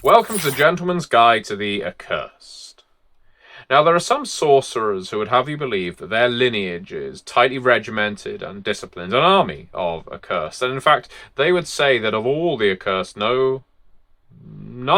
Welcome to the Gentleman's Guide to the Accursed. Now, there are some sorcerers who would have you believe that their lineage is tightly regimented and disciplined, an army of accursed. And in fact, they would say that of all the accursed, none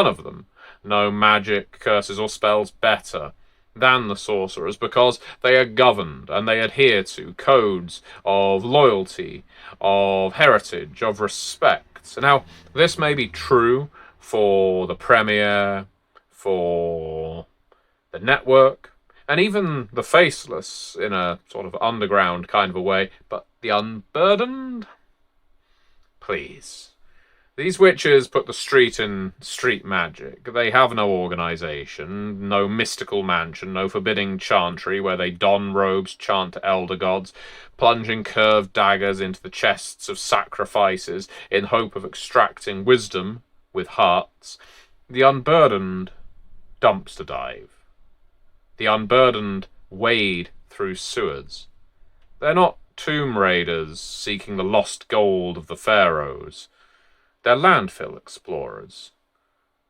of them know magic, curses, or spells better than the sorcerers, because they are governed and they adhere to codes of loyalty, of heritage, of respect. Now, this may be true for the Premier, for the network, and even the Faceless in a sort of underground kind of a way, but the Unburdened? Please. These witches put the street in street magic. They have no organisation, no mystical mansion, no forbidding chantry where they don robes, chant to elder gods, plunging curved daggers into the chests of sacrifices in hope of extracting wisdom with hearts. The Unburdened dumpster dive. The Unburdened wade through sewers. They're not tomb raiders seeking the lost gold of the pharaohs. They're landfill explorers,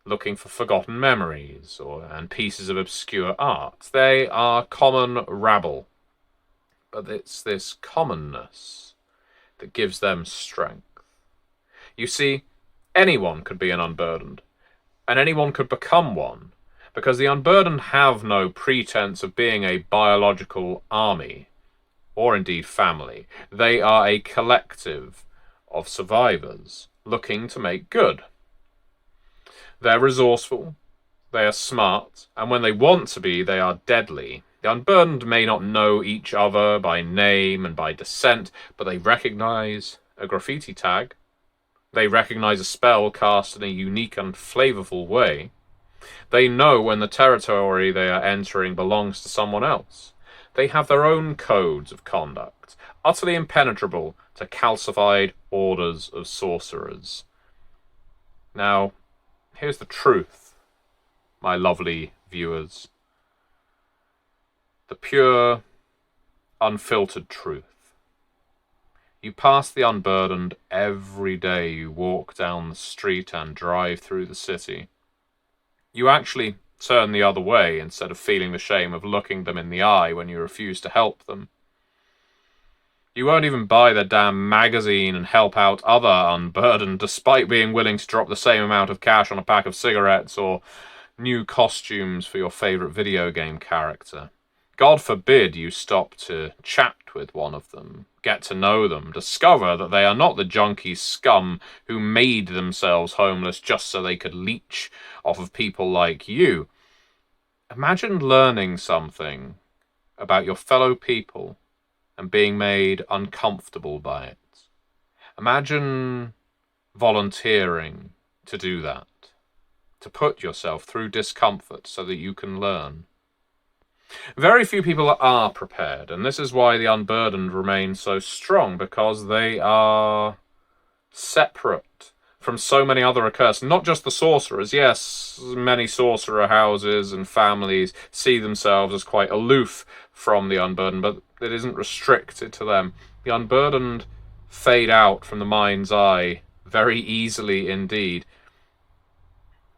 looking for forgotten memories and pieces of obscure art. They are common rabble, but it's this commonness that gives them strength. You see, anyone could be an Unburdened, and anyone could become one, because the Unburdened have no pretense of being a biological army, or indeed family. They are a collective of survivors looking to make good. They're resourceful, they are smart, and when they want to be, they are deadly. The Unburdened may not know each other by name and by descent, but they recognise a graffiti tag. They recognise a spell cast in a unique and flavourful way. They know when the territory they are entering belongs to someone else. They have their own codes of conduct, utterly impenetrable to calcified orders of sorcerers. Now, here's the truth, my lovely viewers. The pure, unfiltered truth. You pass the Unburdened every day you walk down the street and drive through the city. You actually turn the other way instead of feeling the shame of looking them in the eye when you refuse to help them. You won't even buy their damn magazine and help out other Unburdened, despite being willing to drop the same amount of cash on a pack of cigarettes or new costumes for your favourite video game character. God forbid you stop to chat with one of them, get to know them, discover that they are not the junkie scum who made themselves homeless just so they could leech off of people like you. Imagine learning something about your fellow people and being made uncomfortable by it. Imagine volunteering to do that, to put yourself through discomfort so that you can learn. Very few people are prepared, and this is why the Unburdened remain so strong, because they are separate from so many other accursed, not just the sorcerers. Yes, many sorcerer houses and families see themselves as quite aloof from the Unburdened, but it isn't restricted to them. The Unburdened fade out from the mind's eye very easily indeed.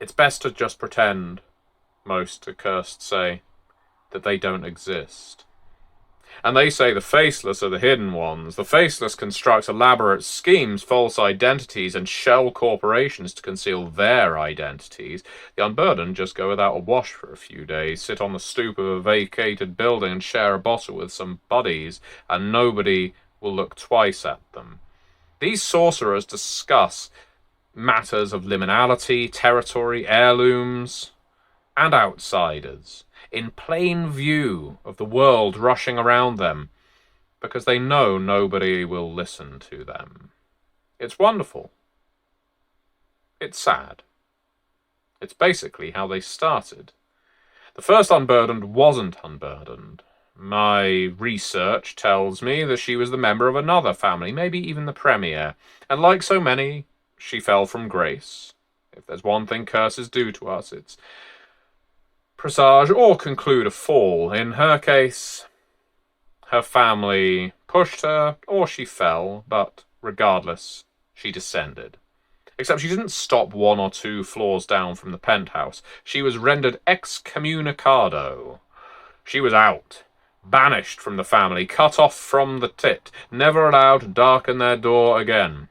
It's best to just pretend, most accursed say, that they don't exist. And they say the Faceless are the hidden ones. The Faceless construct elaborate schemes, false identities, and shell corporations to conceal their identities. The Unburdened just go without a wash for a few days, sit on the stoop of a vacated building and share a bottle with some buddies, and nobody will look twice at them. These sorcerers discuss matters of liminality, territory, heirlooms, and outsiders, in plain view of the world rushing around them, because they know nobody will listen to them. It's wonderful. It's sad. It's basically how they started. The first Unburdened wasn't Unburdened. My research tells me that she was the member of another family, maybe even the Premier, and like so many, she fell from grace. If there's one thing curses do to us, it's presage or conclude a fall. In her case, her family pushed her, or she fell, but regardless, she descended. Except she didn't stop 1 or 2 floors down from the penthouse. She was rendered excommunicado. She was out, banished from the family, cut off from the tit, never allowed to darken their door again.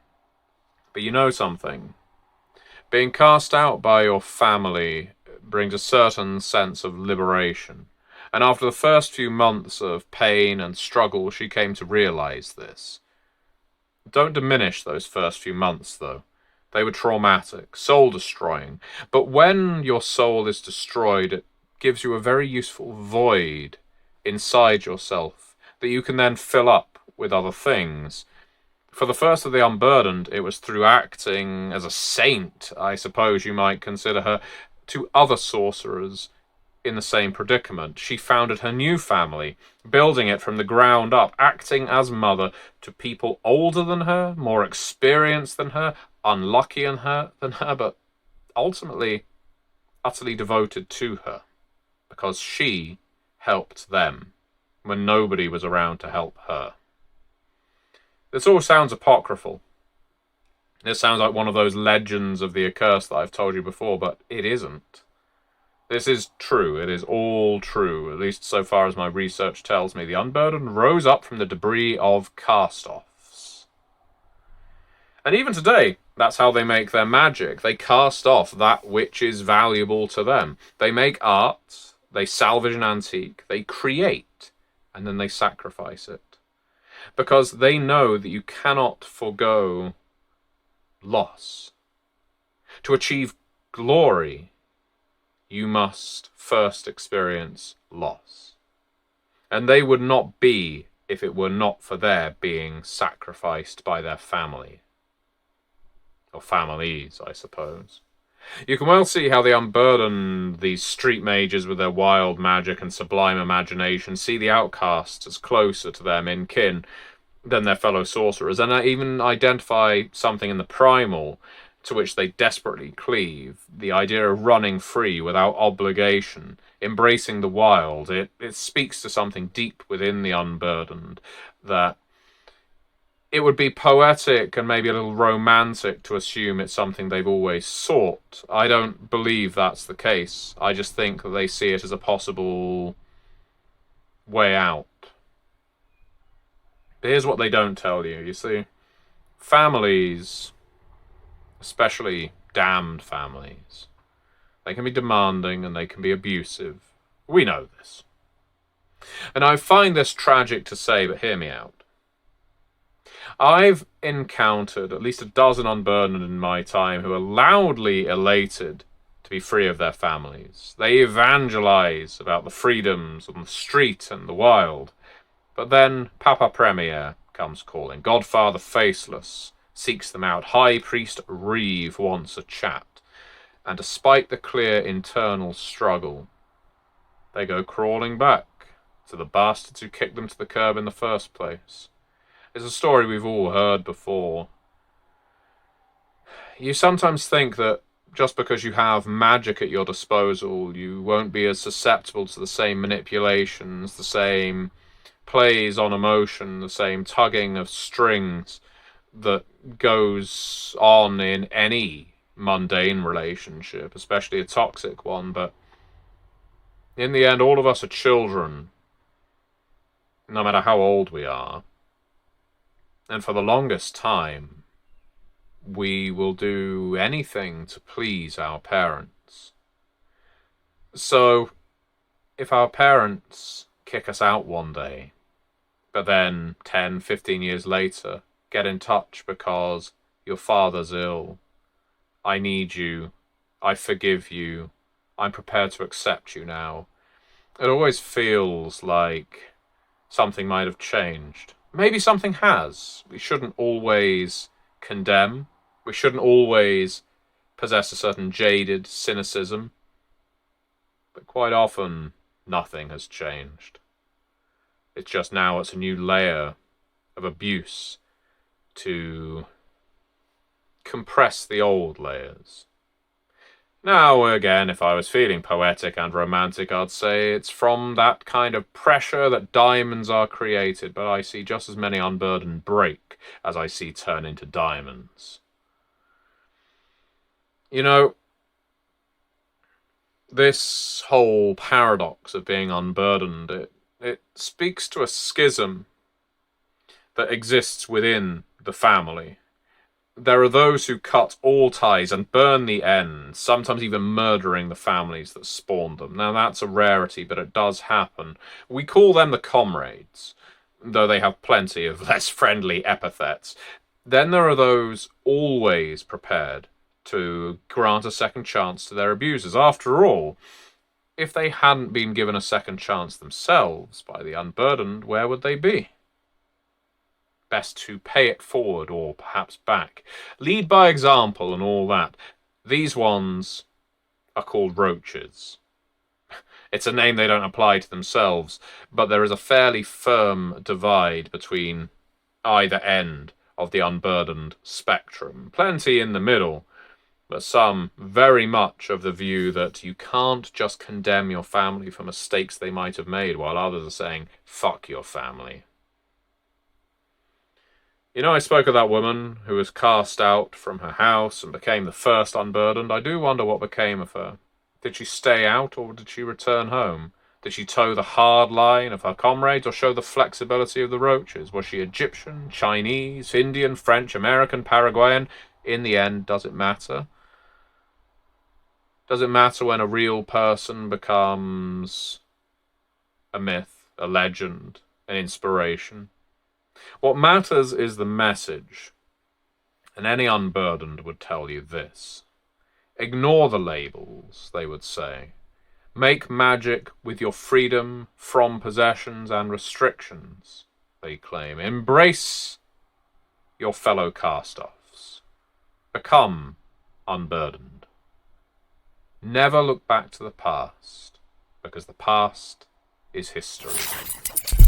But you know something? Being cast out by your family brings a certain sense of liberation. And after the first few months of pain and struggle, she came to realize this. Don't diminish those first few months, though. They were traumatic, soul-destroying. But when your soul is destroyed, it gives you a very useful void inside yourself that you can then fill up with other things. For the first of the Unburdened, it was through acting as a saint, I suppose you might consider her, to other sorcerers in the same predicament. She founded her new family, building it from the ground up, acting as mother to people older than her, more experienced than her, unluckier than her, but ultimately utterly devoted to her, because she helped them when nobody was around to help her. This all sounds apocryphal. This sounds like one of those legends of the accursed that I've told you before, but it isn't. This is true. It is all true, at least so far as my research tells me. The Unburdened rose up from the debris of cast-offs. And even today, that's how they make their magic. They cast off that which is valuable to them. They make art, they salvage an antique, they create, and then they sacrifice it. Because they know that you cannot forego loss. To achieve glory, you must first experience loss. And they would not be if it were not for their being sacrificed by their family. Or families, I suppose. You can well see how they unburden these street mages with their wild magic and sublime imagination, see the outcasts as closer to them in kin than their fellow sorcerers, and even identify something in the primal to which they desperately cleave, the idea of running free without obligation, embracing the wild. It speaks to something deep within the Unburdened, that it would be poetic and maybe a little romantic to assume it's something they've always sought. I don't believe that's the case. I just think that they see it as a possible way out. But here's what they don't tell you. You see, families, especially damned families, they can be demanding and they can be abusive. We know this. And I find this tragic to say, but hear me out. I've encountered at least a dozen Unburdened in my time who are loudly elated to be free of their families. They evangelize about the freedoms on the street and the wild. But then Papa Premier comes calling. Godfather Faceless seeks them out. High Priest Reeve wants a chat. And despite the clear internal struggle, they go crawling back to the bastards who kicked them to the curb in the first place. It's a story we've all heard before. You sometimes think that just because you have magic at your disposal, you won't be as susceptible to the same manipulations, the same plays on emotion, the same tugging of strings that goes on in any mundane relationship, especially a toxic one. But in the end, all of us are children, no matter how old we are. And for the longest time, we will do anything to please our parents. So, if our parents kick us out one day, but then 10, 15 years later, get in touch because your father's ill, I need you, I forgive you, I'm prepared to accept you now, it always feels like something might have changed. Maybe something has. We shouldn't always condemn. We shouldn't always possess a certain jaded cynicism. But quite often, nothing has changed. It's just now it's a new layer of abuse to compress the old layers. Now, again, if I was feeling poetic and romantic, I'd say it's from that kind of pressure that diamonds are created, but I see just as many Unburdened break as I see turn into diamonds. You know, this whole paradox of being unburdened, it speaks to a schism that exists within the family. There are those who cut all ties and burn the ends, sometimes even murdering the families that spawned them. Now, that's a rarity, but it does happen. We call them the comrades, though they have plenty of less friendly epithets. Then there are those always prepared to grant a second chance to their abusers. After all, if they hadn't been given a second chance themselves by the unburdened, where would they be? Best to pay it forward or perhaps back. Lead by example and all that. These ones are called roaches. It's a name they don't apply to themselves, but there is a fairly firm divide between either end of the unburdened spectrum. Plenty in the middle, but some very much of the view that you can't just condemn your family for mistakes they might have made, while others are saying, fuck your family. You know, I spoke of that woman who was cast out from her house and became the first unburdened. I do wonder what became of her. Did she stay out or did she return home? Did she toe the hard line of her comrades or show the flexibility of the roaches? Was she Egyptian, Chinese, Indian, French, American, Paraguayan? In the end, does it matter? Does it matter when a real person becomes a myth, a legend, an inspiration? What matters is the message, and any unburdened would tell you this. Ignore the labels, they would say. Make magic with your freedom from possessions and restrictions, they claim. Embrace your fellow cast-offs. Become unburdened. Never look back to the past, because the past is history.